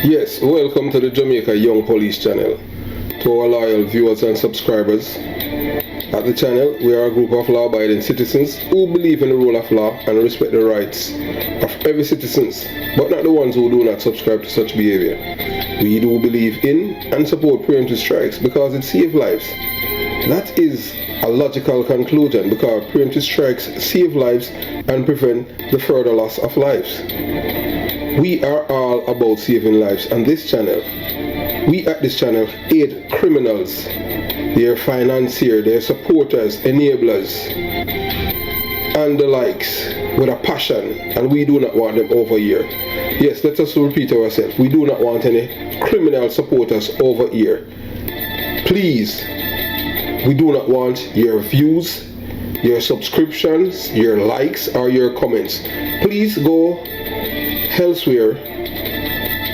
Yes, welcome to the Jamaica Young Police channel. To our loyal viewers and subscribers, at the channel we are a group of law-abiding citizens who believe in the rule of law and respect the rights of every citizen, but not the ones who do not subscribe to such behavior. We do believe in and support preemptive strikes because it saves lives. That is a logical conclusion because preemptive strikes save lives and prevent the further loss of lives. We are all about saving lives on this channel. We at this channel aid criminals, their financiers, their supporters, enablers, and the likes with a passion, and we do not want them over here. Yes, let us repeat ourselves. We do not want any criminal supporters over here. Please, we do not want your views, your subscriptions, your likes, or your comments. Please go elsewhere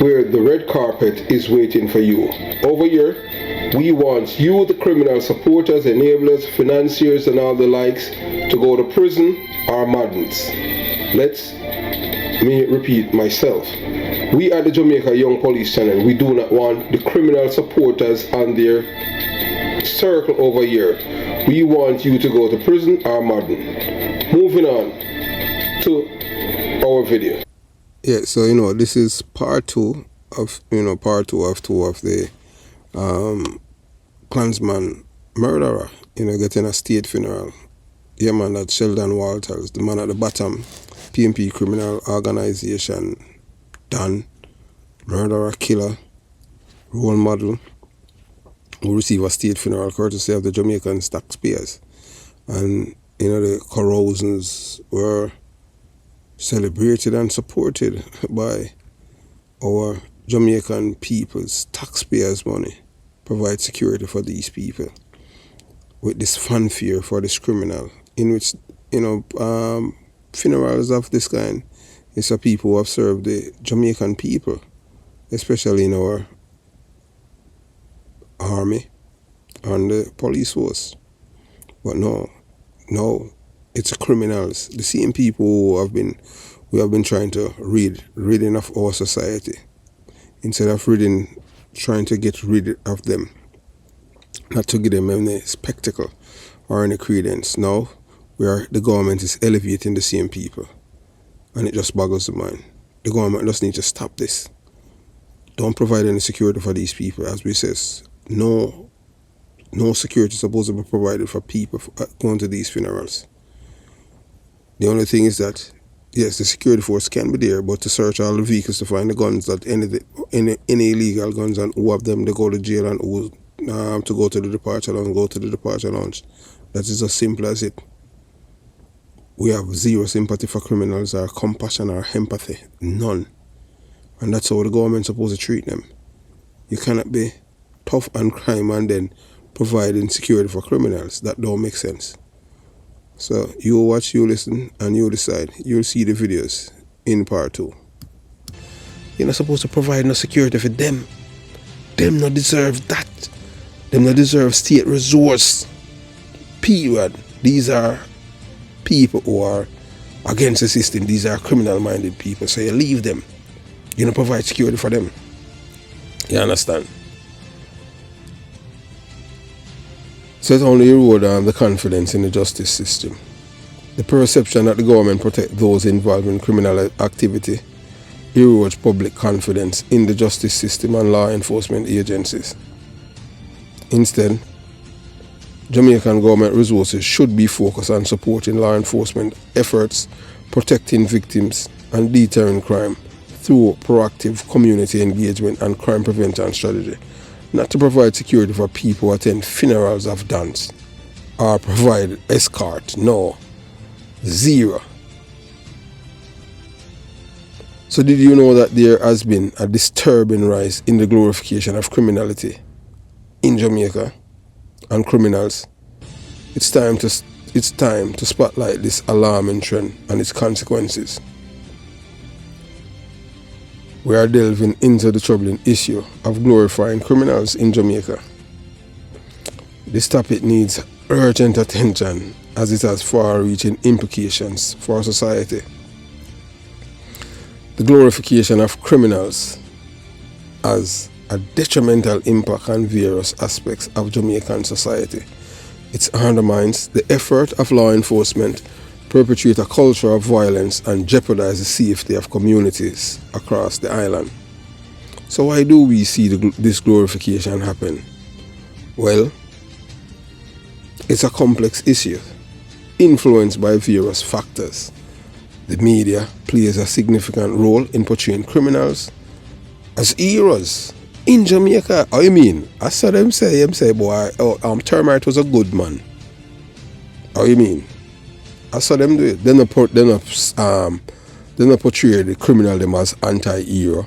where the red carpet is waiting for you. Over here, we want you, the criminal supporters, enablers, financiers, and all the likes, to go to prison or madness. Let me repeat myself. We at the Jamaica Young Police channel, we do not want the criminal supporters and their circle over here. We want you to go to prison or madden. Moving on to our video. Yeah, so this is part two of two of the Klansman murderer, getting a state funeral. Yeah, man, that's Sheldon Walters, the man at the bottom, PMP criminal organization, done, murderer, killer, role model, who receive a state funeral courtesy of the Jamaican taxpayers. And the corrosions were celebrated and supported by our Jamaican people's taxpayers' money. Provide security for these people with this fanfare for this criminal, in which funerals of this kind is for people who have served the Jamaican people, especially in our army and the police force. But no, it's criminals, the same people we have been trying to ridding of our society, instead of trying to get rid of them, not to give them any spectacle or any credence. Now, the government is elevating the same people, and it just boggles the mind. The government just needs to stop this. Don't provide any security for these people. As we says, no security is supposed to be provided for people going to these funerals. The only thing is that, yes, the security force can be there, but to search all the vehicles to find the guns, that any illegal guns, and who have them, they go to jail, and who to go to the departure lounge, That is as simple as it. We have zero sympathy for criminals, or compassion, or empathy. None. And that's how the government's supposed to treat them. You cannot be tough on crime and then providing security for criminals. That don't make sense. So you watch, you listen, and you decide. You'll see the videos in part two. You're not supposed to provide no security for them. Them not deserve that. Them not deserve state resource. Period. These are people who are against the system. These are criminal-minded people. So you leave them. You don't provide security for them. You understand? So it only erodes the confidence in the justice system. The perception that the government protects those involved in criminal activity erodes public confidence in the justice system and law enforcement agencies. Instead, Jamaican government resources should be focused on supporting law enforcement efforts, protecting victims, and deterring crime through proactive community engagement and crime prevention strategy. Not to provide security for people who attend funerals of dons or provide escort. No. Zero. So did you know that there has been a disturbing rise in the glorification of criminality in Jamaica and criminals? It's time to spotlight this alarming trend and its consequences. We are delving into the troubling issue of glorifying criminals in Jamaica. This topic needs urgent attention as it has far-reaching implications for society. The glorification of criminals has a detrimental impact on various aspects of Jamaican society. It undermines the effort of law enforcement, perpetuates a culture of violence, and jeopardizes the safety of communities across the island. So why do we see this glorification happen? Well, it's a complex issue, influenced by various factors. The media plays a significant role in portraying criminals as heroes in Jamaica. I mean, I saw them say, boy, Termite was a good man. How you mean? I saw them do it. Then they portray the criminal them as anti-hero.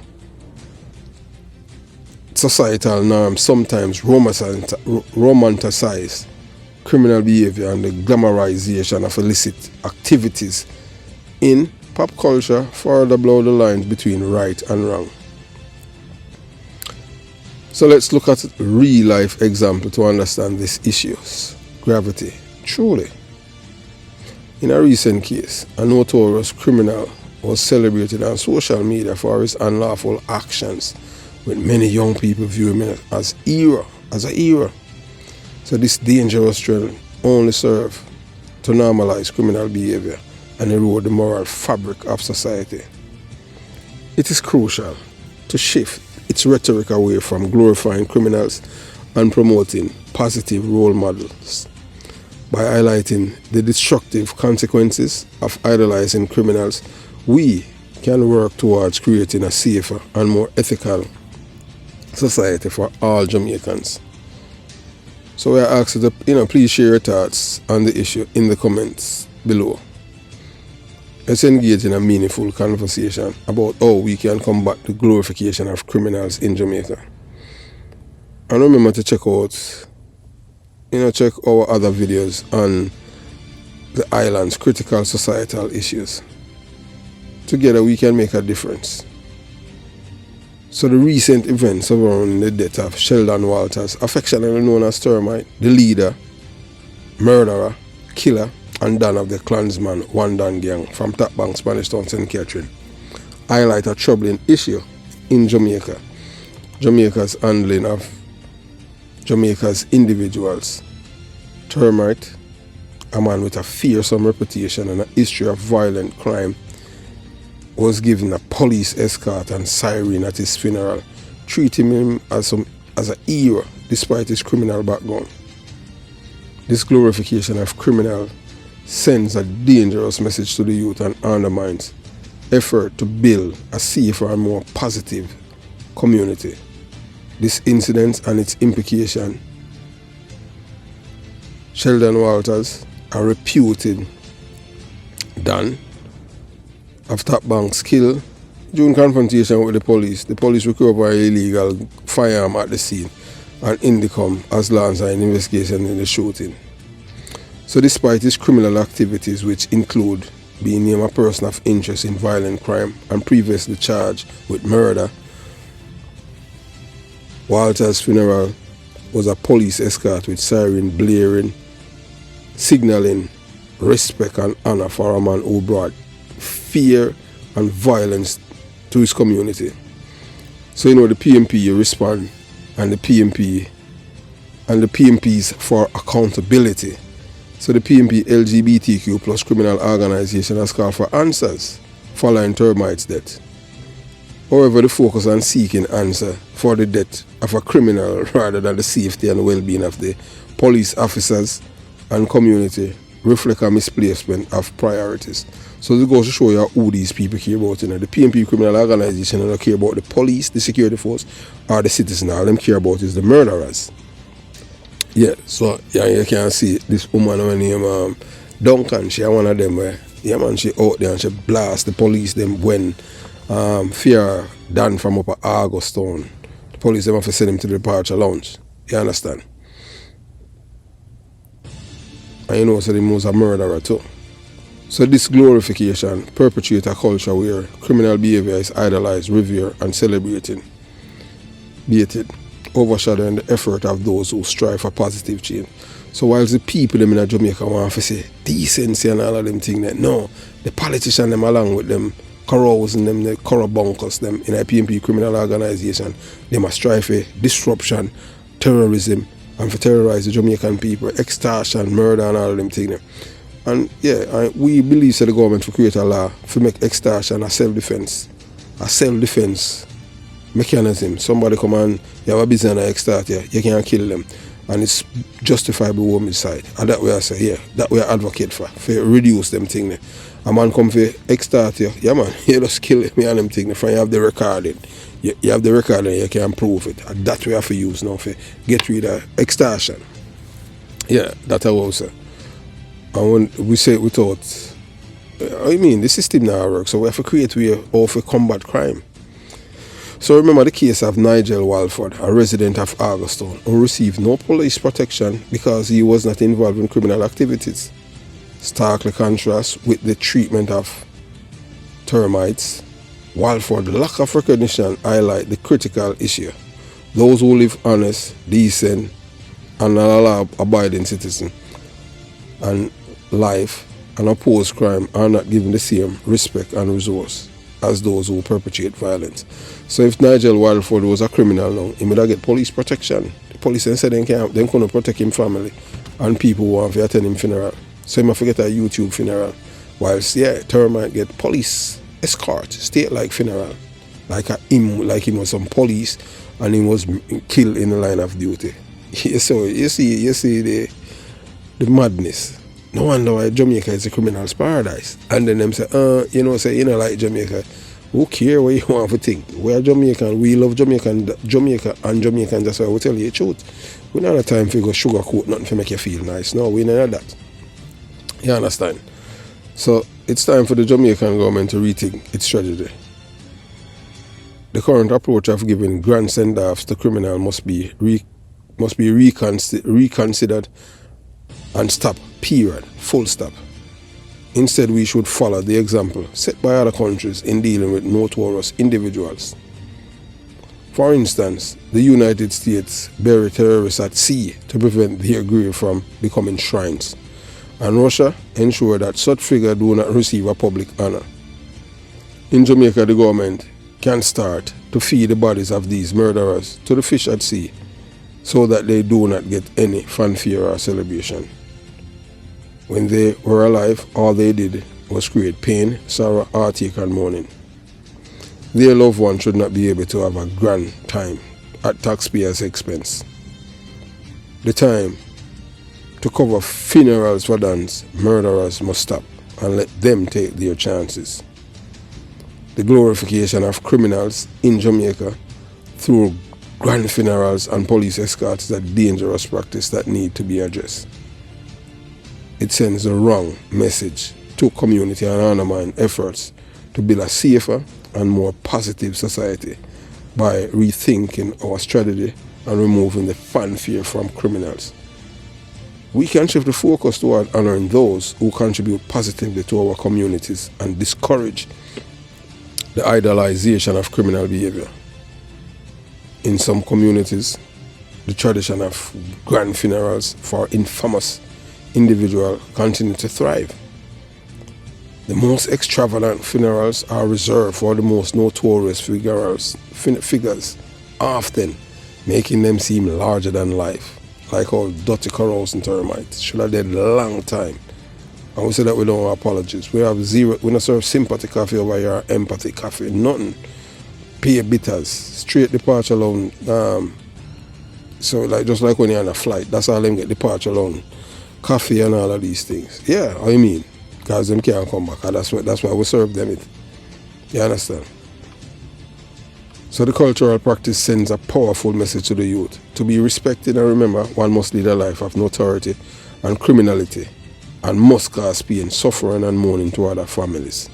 Societal norms sometimes romanticize criminal behavior and the glamorization of illicit activities in pop culture further blur the lines between right and wrong. So let's look at a real life example to understand these issues. Gravity. Truly. In a recent case, a notorious criminal was celebrated on social media for his unlawful actions, with many young people viewing him as a hero. So this dangerous trend only serves to normalize criminal behavior and erode the moral fabric of society. It is crucial to shift its rhetoric away from glorifying criminals and promoting positive role models. By highlighting the destructive consequences of idolizing criminals, we can work towards creating a safer and more ethical society for all Jamaicans. So we are asked you to please share your thoughts on the issue in the comments below. Let's engage in a meaningful conversation about how we can combat the glorification of criminals in Jamaica. And remember to check our other videos on the island's critical societal issues. Together we can make a difference. So the recent events surrounding the death of Sheldon Walters, affectionately known as Termite, the leader, murderer, killer, and Don of the Klansman One Don gang from Top Bank, Spanish Town, St. Catherine, highlight a troubling issue in Jamaica. Jamaica's handling of Jamaica's individuals. Termite, a man with a fearsome reputation and a history of violent crime, was given a police escort and siren at his funeral, treating him as a hero despite his criminal background. This glorification of criminal sends a dangerous message to the youth and undermines effort to build a safer and more positive community. This incident and its implication. Sheldon Walters, a reputed Don of Top Bank's kill during confrontation with the police. The police recovered an illegal firearm at the scene and Indicom as launched an investigation in the shooting. So despite his criminal activities, which include being named a person of interest in violent crime and previously charged with murder, Walter's funeral was a police escort with siren blaring, signaling respect and honor for a man who brought fear and violence to his community. So the PMP respond, and the PMPs for accountability. So the PMP LGBTQ plus criminal organization has called for answers following Termite's death. However, the focus on seeking answer for the death of a criminal rather than the safety and well-being of the police officers and community reflect a misplacement of priorities. So this goes to show you who these people care about. The PMP criminal organization don't care about the police, the security force, or the citizens. All them care about is the murderers. Yeah, so you can see this woman named Duncan. She one of them where she out there and she blast the police them when fear done from up at Augustown. The police them have to send him to the departure lounge. You understand? And so he was a murderer too. So this glorification perpetuates a culture where criminal behavior is idolized, revered, and celebrated, overshadowing the effort of those who strive for positive change. So whilst the people them in Jamaica want to say decency and all of them things, no, the politicians them along with them carousing them, the corobuncles them in a PMP criminal organization. They must strive for disruption, terrorism, and for terrorize the Jamaican people, extortion, murder, and all of them things. And yeah, we believe that the government will create a law to make extortion a self-defense mechanism. Somebody come and you have a business and extort you can't kill them. And it's justifiable homicide. And that way I say, yeah, that way I advocate for reduce them thing there. A man come for extort you, yeah man, you just kill me and them thing there. You have the recording. You have the recording, you can prove it. And that way I have to use now for get rid of extortion. Yeah, that's how I say. And when we say it without, I mean, the system now works, so we have to create a way of a combat crime. So remember the case of Nigel Walford, a resident of Augustone, who received no police protection because he was not involved in criminal activities. Starkly contrast with the treatment of termites. Walford's lack of recognition highlight the critical issue. Those who live honest, decent, and law-abiding citizen and life and oppose crime are not given the same respect and resource as those who perpetrate violence. So if Nigel Walford was a criminal now, he would get police protection. The police said they couldn't protect him family and people who want to attend him funeral. So he must forget a YouTube funeral. Whilst Termite get police escort, state-like funeral. Like him was some police and he was killed in the line of duty. So you see the madness. No wonder why Jamaica is a criminal's paradise. And then them say, you know like Jamaica. Who care what you want to think? We are Jamaican, we love Jamaica and Jamaicans, that's why we tell you the truth. We don't have time for go sugarcoat nothing to make you feel nice. No, we don't have that. You understand? So it's time for the Jamaican government to rethink its strategy. The current approach of giving grand send-offs to criminals must be reconsidered and stop, period, full stop. Instead, we should follow the example set by other countries in dealing with notorious individuals. For instance, the United States bury terrorists at sea to prevent their grave from becoming shrines, and Russia ensure that such figures do not receive a public honor. In Jamaica, the government can start to feed the bodies of these murderers to the fish at sea so that they do not get any fanfare or celebration. When they were alive, all they did was create pain, sorrow, heartache, and mourning. Their loved one should not be able to have a grand time at taxpayers' expense. The time to cover funerals for dance, murderers must stop and let them take their chances. The glorification of criminals in Jamaica through grand funerals and police escorts is a dangerous practice that need to be addressed. It sends the wrong message to community and undermine efforts to build a safer and more positive society by rethinking our strategy and removing the fanfare from criminals. We can shift the focus toward honoring those who contribute positively to our communities and discourage the idolization of criminal behavior. In some communities, the tradition of grand funerals for infamous individuals continue to thrive. The most extravagant funerals are reserved for the most notorious figures, often making them seem larger than life, like all dirty corals and termites. Should have dead a long time. And we say that we don't have apologies. We have zero, we don't serve sympathy coffee over here, empathy coffee, nothing. Pay bitters, straight departure loan. So like just like when you're on a flight, that's how them get departure loan. Coffee and all of these things. Yeah, I mean, because them can't come back. And that's why we serve them it. You understand? So the cultural practice sends a powerful message to the youth. To be respected and remember, one must lead a life of notoriety and criminality and must cause pain, suffering and mourning to other families.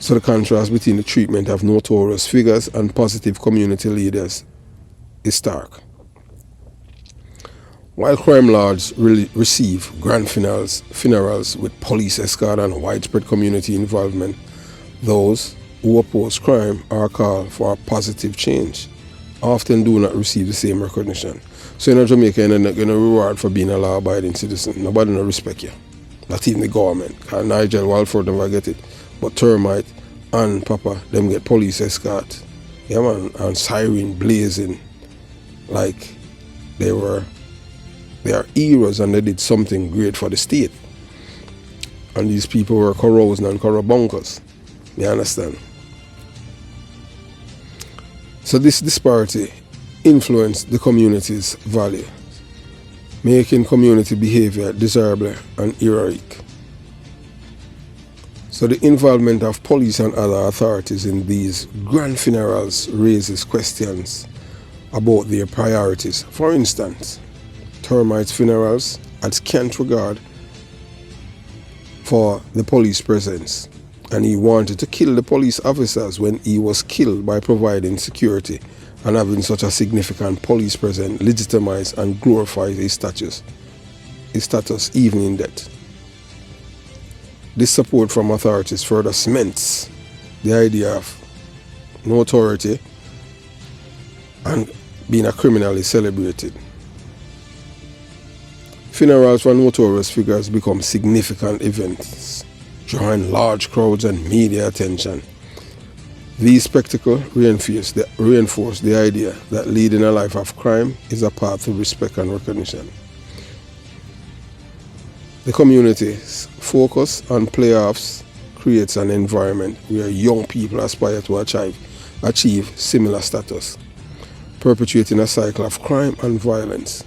So the contrast between the treatment of notorious figures and positive community leaders is stark. While crime lords receive grand funerals with police escort and widespread community involvement, those who oppose crime are called for a positive change, often do not receive the same recognition. So in Jamaica, you're not going to reward for being a law-abiding citizen. Nobody will respect you. Not even the government. Because Nigel Walford never get it. But Termite and Papa, them get police escort. Yeah man, and siren blazing like they are heroes and they did something great for the state. And these people were corrosion and corrubunkers. You understand? So this disparity influenced the community's value, making community behavior desirable and heroic. So the involvement of police and other authorities in these grand funerals raises questions about their priorities. For instance, Termite's funerals had scant regard for the police presence, and he wanted to kill the police officers when he was killed by providing security, and having such a significant police presence legitimized and glorified his status even in death. This support from authorities further cements the idea of notoriety and being a criminal is celebrated. Funerals for notorious figures become significant events, drawing large crowds and media attention. These spectacles reinforce the idea that leading a life of crime is a path to respect and recognition. The community's focus on playoffs creates an environment where young people aspire to achieve similar status, perpetuating a cycle of crime and violence.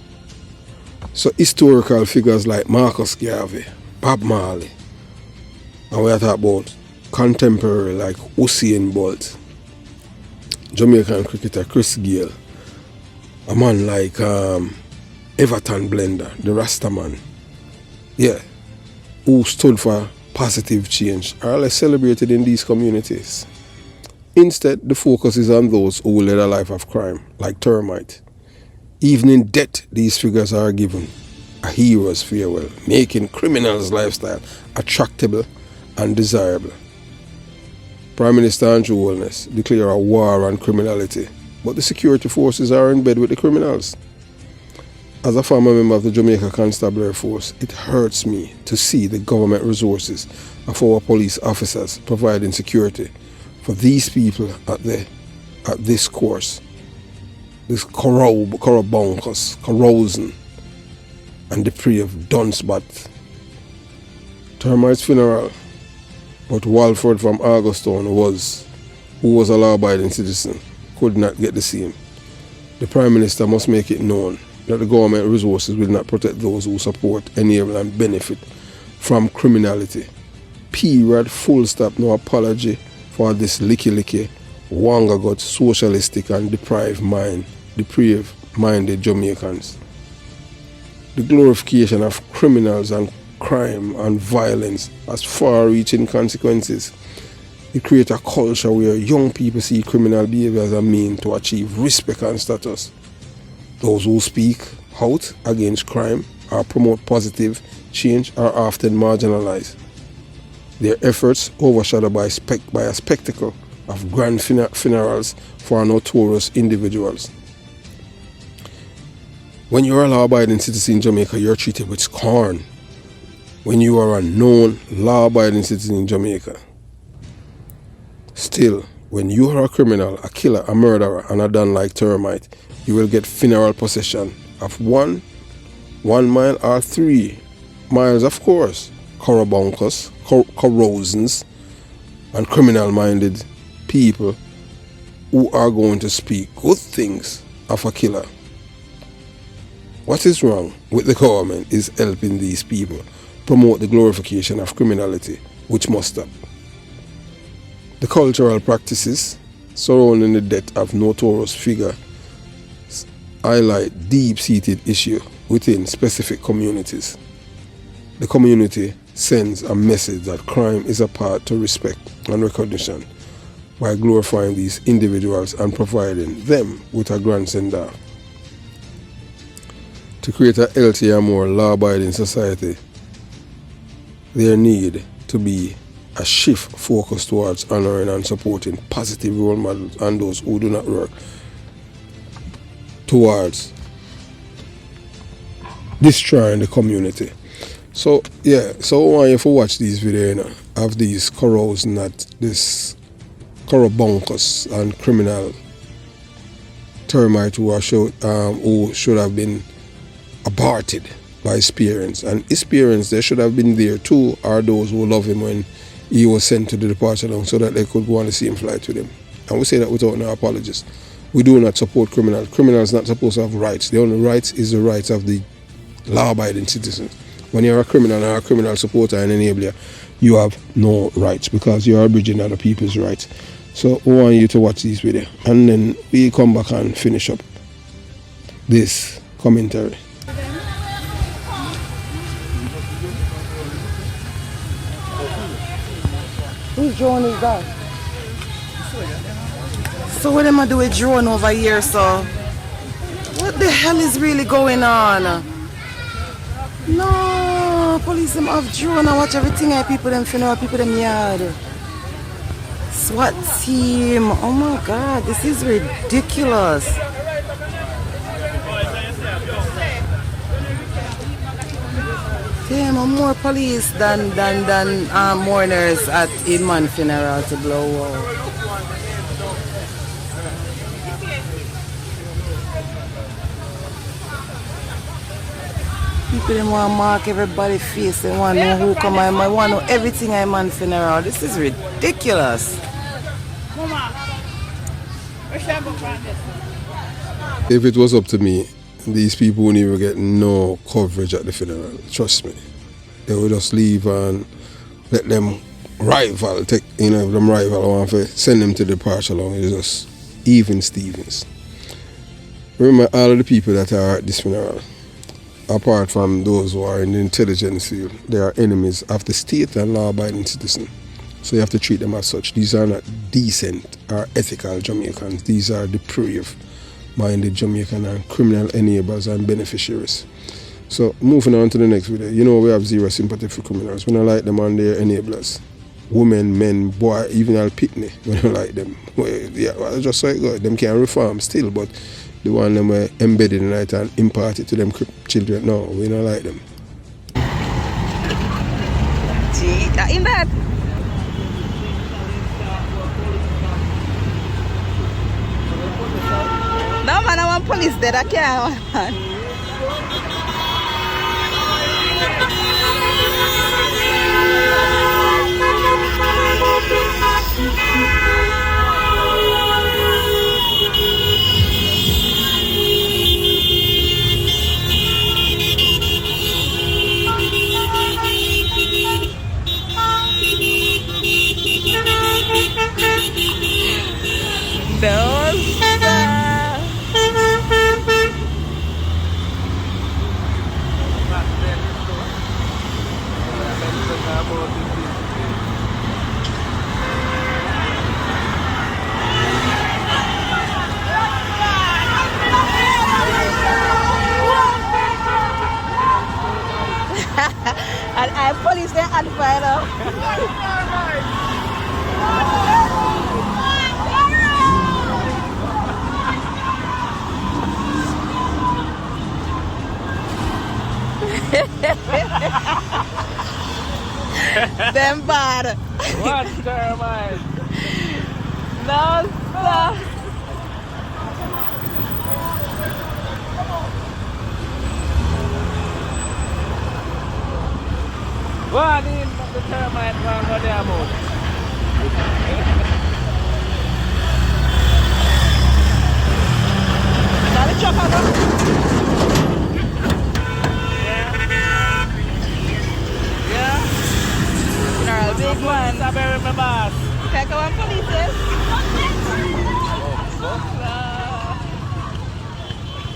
So historical figures like Marcus Garvey, Bob Marley, and we are talking about contemporary like Usain Bolt, Jamaican cricketer Chris Gayle, a man like Everton Blender, the Rastaman, who stood for positive change, are less celebrated in these communities. Instead, the focus is on those who led a life of crime, like Termite. Even in death, these figures are given a hero's farewell, making criminals' lifestyle attractable and desirable. Prime Minister Andrew Holness declared a war on criminality, but the security forces are in bed with the criminals. As a former member of the Jamaica Constabulary Force, it hurts me to see the government resources of our police officers providing security for these people at this course. This corrubuncus, corrosion, and depraved duncebat. Termite's funeral, but Walford from Augustown who was a law-abiding citizen, could not get the same. The Prime Minister must make it known that the government resources will not protect those who support, enable and benefit from criminality. Period, full stop, no apology for this licky, wangagot, socialistic and depraved-minded Jamaicans. The glorification of criminals and crime and violence has far-reaching consequences. It creates a culture where young people see criminal behavior as a means to achieve respect and status. Those who speak out against crime or promote positive change are often marginalized. Their efforts overshadowed by a spectacle of grand funerals for notorious individuals. When you are a law-abiding citizen in Jamaica, you are treated with scorn. When you are a known law-abiding citizen in Jamaica. Still, when you are a criminal, a killer, a murderer, and a done like Termite, you will get funeral procession of 1 mile or 3 miles, of course. Corrubuncus, corrosions, and criminal-minded people who are going to speak good things of a killer. What is wrong with the government is helping these people promote the glorification of criminality, which must stop. The cultural practices surrounding the death of notorious figures highlight deep-seated issues within specific communities. The community sends a message that crime is a path to respect and recognition by glorifying these individuals and providing them with a grand send-off. To create a healthier, more law-abiding society, there need to be a shift focused towards honoring and supporting positive role models and those who do not work towards destroying the community. So I want you to watch these videos, of these corrosion that this corrobunkus and criminal termite who should have been aborted by his parents. And his parents, they should have been there too, are those who love him when he was sent to the departure lounge so that they could go on the same flight with him. And we say that without no apologies. We do not support criminals. Criminals are not supposed to have rights. The only rights is the rights of the law-abiding citizens. When you're a criminal or a criminal supporter and enabler, you have no rights because you are abridging other people's rights. So we want you to watch this video and then we come back and finish up this commentary. Whose drone is that? So what am I doing with drone over here, so? What the hell is really going on? No, police them have drone and watch everything I people them funeral, people them yard. SWAT team, oh my god, this is ridiculous. Damn, more police than mourners at Inman funeral to blow out. People them want to mark everybody's face. They want to know who come. I want to know everything I'm on funeral. This is ridiculous. If it was up to me, these people wouldn't even get no coverage at the funeral. Trust me. They would just leave and let them rival take, if them rival want to send them to the departure lounge. It's just even Stevens. Remember all of the people that are at this funeral, apart from those who are in the intelligence field, they are enemies of the state and law-abiding citizens. So you have to treat them as such. These are not decent or ethical Jamaicans. These are depraved-minded Jamaican and criminal enablers and beneficiaries. So moving on to the next video. We have zero sympathy for criminals. We don't like them and their enablers. Women, men, boy, even all pitney, we don't like them. Well, just so it goes. Them can reform still, but the one them were embedded in it and imparted to them children. No, we don't like them. Gee, in that. No man, I want police there. I can't. And I police there and fire. Them bad. What Termite? No, sir. What in the Termite one for their mouth? Got a chopper. Big one. I bury my boss. Can I go on police?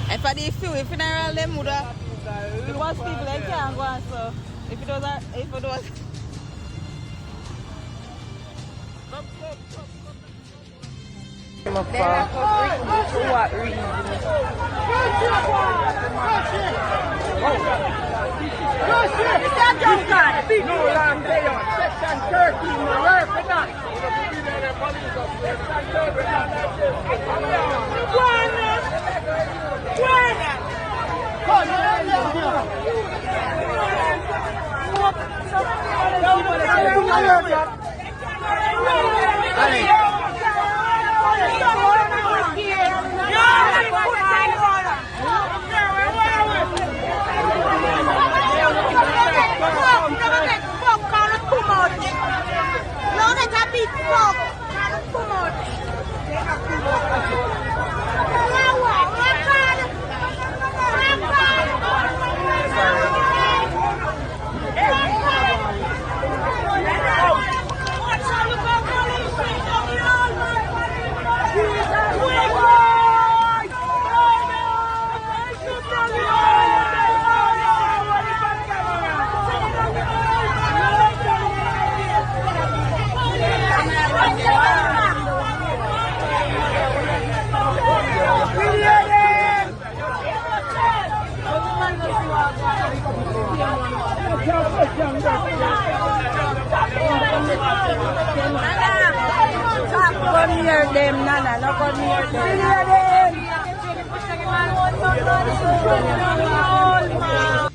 If I did feel if funeral them would have it was people that can't go on, so if it was what reason? No long day on section 13, no work for that.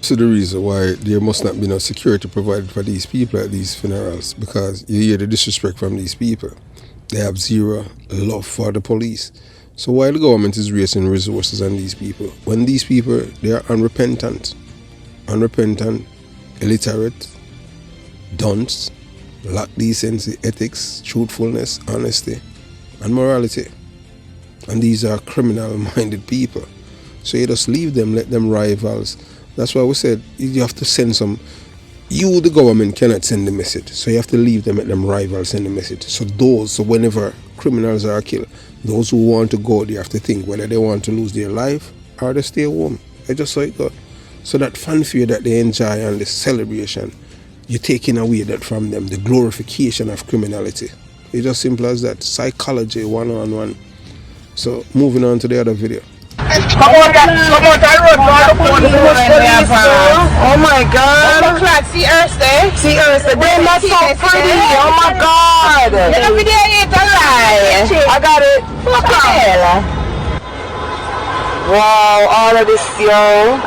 So the reason why there must not be no security provided for these people at these funerals, because you hear the disrespect from these people. They have zero love for the police. So why the government is wasting resources on these people, when these people, they are unrepentant, illiterate, dunce, lack decency, ethics, truthfulness, honesty, and morality. And these are criminal-minded people. So you just leave them, let them rivals. That's why we said you have to send some. You, the government, cannot send the message. So you have to leave them, let them rivals send the message. So whenever criminals are killed, those who want to go, they have to think whether they want to lose their life or they stay home. I just saw it go. So that fanfare that they enjoy and the celebration, you're taking away that from them, the glorification of criminality. It's just simple as that. Psychology 101. So moving on to the other video. Come on, the road, oh my God. See Earth there? See us, they must so pretty. Oh my God. Every day it's a lie. I got it. Wow, all of this, yo.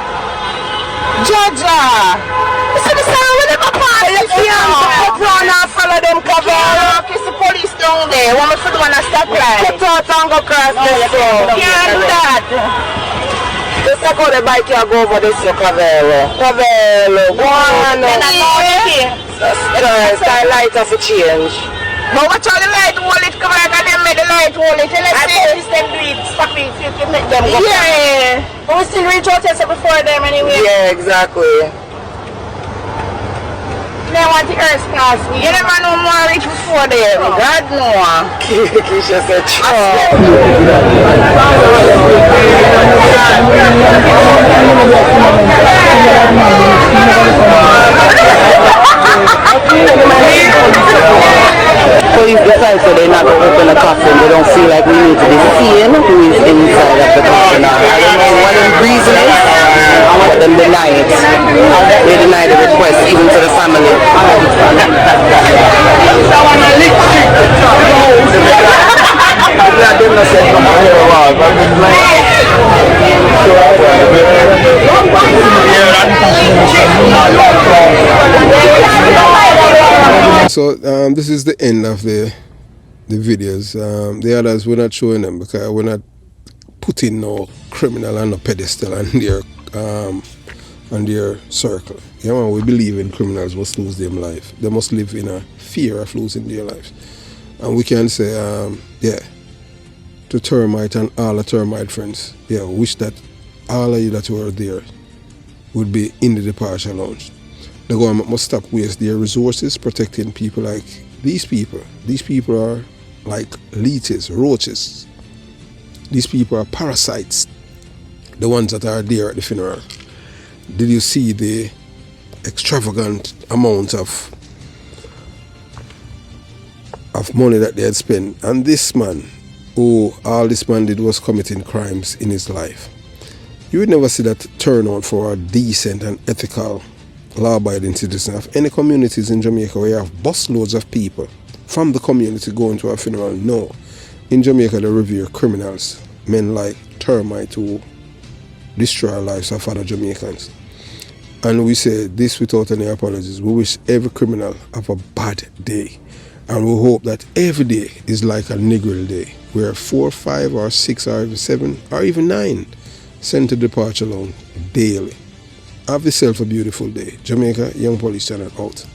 Jaja. You see the sound when they go past this Follow them cover. kiss the police down there. One for the one that stop line. Cut out and go cross this road. Can't do that. Just take out the bike and go over this Cavello. Go on. Style light of a change. But watch out the light wall it come like them make the light wall it. Let's see. Them do it. Stop it. You make them go. Yeah. But we still reach out before them anyway. Yeah, exactly. They want the earth pass. You never know more reach before them. God no. Keisha said, police decide so they're not going to open the coffin. They don't feel like we need to be seeing who is inside of the coffin. I don't know what the reason is, but them deny it. They deny the request even to the family. So this is the end of the videos. The others we're not showing them because we're not putting no criminal on a pedestal on their circle. Yeah, man, we believe in criminals must lose their life. They must live in a fear of losing their lives. And we can say, to Termite and all the Termite friends, yeah, wish that all of you that were there would be in the departure lounge. The government must stop wasting their resources protecting people like these people. These people are like leeches, roaches. These people are parasites, the ones that are there at the funeral. Did you see the extravagant amount of money that they had spent? And this man, who all this man did was committing crimes in his life. You would never see that turnout for a decent and ethical, law-abiding citizen of any communities in Jamaica where you have busloads of people from the community going to a funeral. No. In Jamaica, they revere criminals, men like Termite who destroy lives of other Jamaicans. And we say this without any apologies. We wish every criminal have a bad day. And we hope that every day is like a Negril day, where 4, 5, or 6, or even 7, or even 9 sent to departure lounge daily. Have yourself a beautiful day. Jamaica Young Police Channel out.